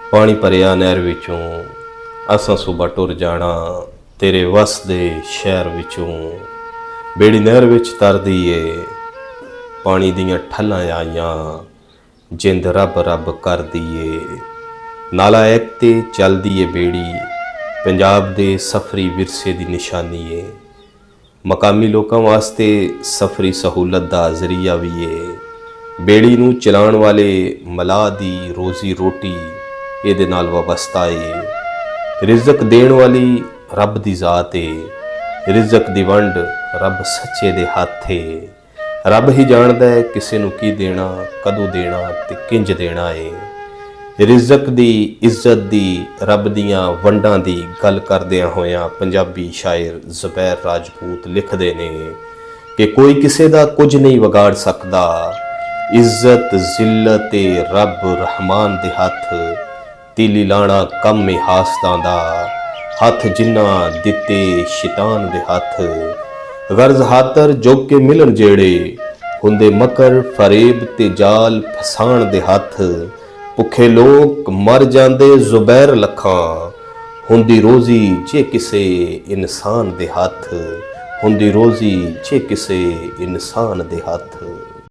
पानी भरिया नहर विचों असां सुबह टुर जाना तेरे वस दे शहर विचों। बेड़ी नहर विच तरदी ए पानी दियां ठल्लां आईयां, जिंद रब रब करदी ए। नाला एक ते चलदी ए बेड़ी, पंजाब दे सफरी विरसे दी निशानी ए। मकामी लोकां वास्ते सफरी सहूलत दा जरिया भी है। बेड़ी नूं चलाउण वाले मलाह दी रोजी रोटी इहदे नाल वाबस्ता है। रिज़क देण वाली रब दी जात है। रिज़क दी वंड रब सच्चे दे हत्थ है। रब ही जाणदा है किसे नूं की देना, कदों देना ते किंज देना है। रिज़क दी इज्जत दी रब दियां वंडां दी गल करदियां होयां पंजाबी शायर ज़ुबैर राजपूत लिखदे ने कि कोई किसे दा कुछ नहीं विगाड़ सकदा। इज्जत जिल्लत रब रहमान दे हथ, तीली लाना कम है हासदां दा, हथ जिन्ना दिते शैतान दे हथ। गर्ज हातर जोग के मिलन जेड़े, हुंदे मकर फरेब ते जाल फसाण दे हथ। भुखे लोग मर जांदे ज़ुबैर लखां, हुंदी रोजी जे किसे इंसान दे हथ। हुंदी रोजी जे किसे इंसान दे हथ।